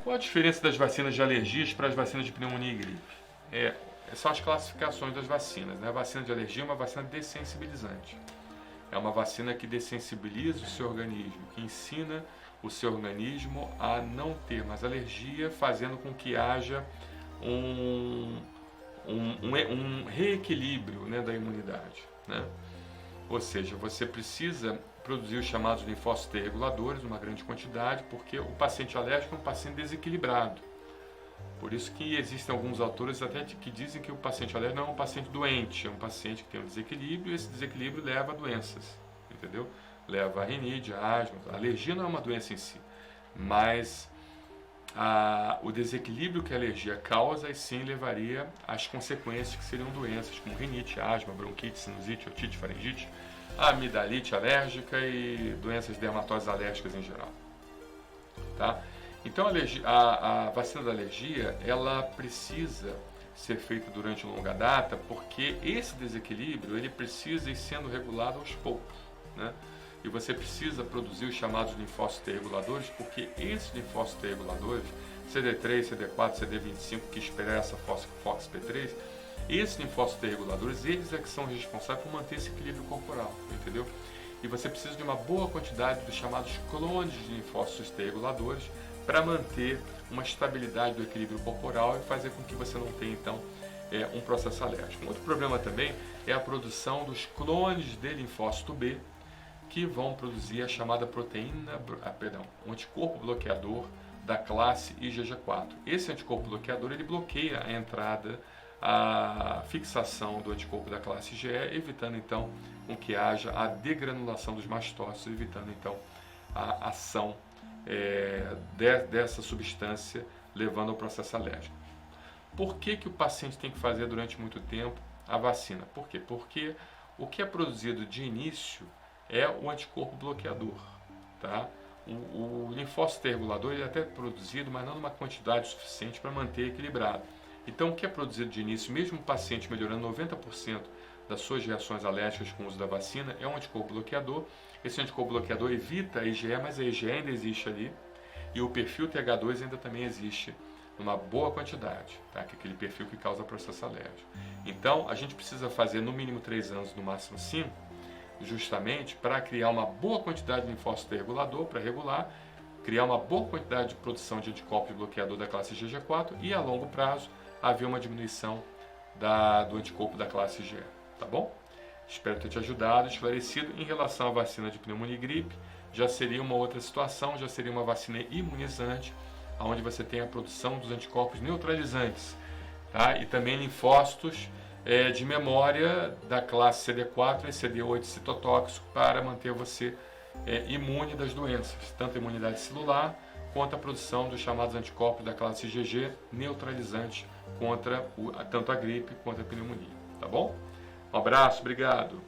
Qual a diferença das vacinas de alergias para as vacinas de pneumonia e gripe? São as classificações das vacinas, né? A vacina de alergia é uma vacina dessensibilizante. É uma vacina que dessensibiliza o seu organismo, que ensina o seu organismo a não ter mais alergia, fazendo com que haja um reequilíbrio, né, da imunidade, né? Ou seja, você precisa produzir os chamados linfócitos T reguladores, uma grande quantidade, porque o paciente alérgico é um paciente desequilibrado. Por isso que existem alguns autores até que dizem que o paciente alérgico não é um paciente doente, é um paciente que tem um desequilíbrio, e esse desequilíbrio leva a doenças, entendeu? Leva a rinite, a asma. A alergia não é uma doença em si, mas o desequilíbrio que a alergia causa, sim, levaria às consequências que seriam doenças como rinite, asma, bronquite, sinusite, otite, faringite, amidalite alérgica e doenças dermatosas alérgicas em geral. Tá? Então a vacina da alergia, ela precisa ser feita durante longa data, porque esse desequilíbrio ele precisa ir sendo regulado aos poucos, né? E você precisa produzir os chamados linfócitos T reguladores, porque esses linfócitos T reguladores, CD3, CD4, CD25, que expressa FOXP3, esses linfócitos T reguladores, eles é que são responsáveis por manter esse equilíbrio corporal, entendeu? E você precisa de uma boa quantidade dos chamados clones de linfócitos T reguladores para manter uma estabilidade do equilíbrio corporal e fazer com que você não tenha, então, um processo alérgico. Um outro problema também é a produção dos clones de linfócito B, que vão produzir a chamada um anticorpo bloqueador da classe IgG4. Esse anticorpo bloqueador ele bloqueia a entrada, a fixação do anticorpo da classe IgE, evitando então com que haja a degranulação dos mastócitos, evitando então a ação dessa substância, levando ao processo alérgico. Por que o paciente tem que fazer durante muito tempo a vacina? Por quê? Porque o que é produzido de início é o anticorpo bloqueador, tá? O linfócito T regulador ele é até produzido, mas não numa quantidade suficiente para manter equilibrado. Então, o que é produzido de início, mesmo o paciente melhorando 90% das suas reações alérgicas com o uso da vacina, é um anticorpo bloqueador. Esse anticorpo bloqueador evita a IgE, mas a IgE ainda existe ali, e o perfil TH2 ainda também existe numa boa quantidade, tá? Que é aquele perfil que causa processo alérgico. Então, a gente precisa fazer no mínimo 3 anos, no máximo 5, justamente para criar uma boa quantidade de linfócito T regulador, para regular, criar uma boa quantidade de produção de anticorpos bloqueador da classe IgG4 e, a longo prazo, haver uma diminuição do anticorpo da classe IgE, tá bom? Espero ter te ajudado, esclarecido. Em relação à vacina de pneumonia e gripe, já seria uma outra situação, já seria uma vacina imunizante, onde você tem a produção dos anticorpos neutralizantes, tá? E também linfócitos de memória da classe CD4 e CD8 citotóxico para manter você imune das doenças, tanto a imunidade celular quanto a produção dos chamados anticorpos da classe IgG neutralizantes contra tanto a gripe quanto a pneumonia, tá bom? Um abraço, obrigado!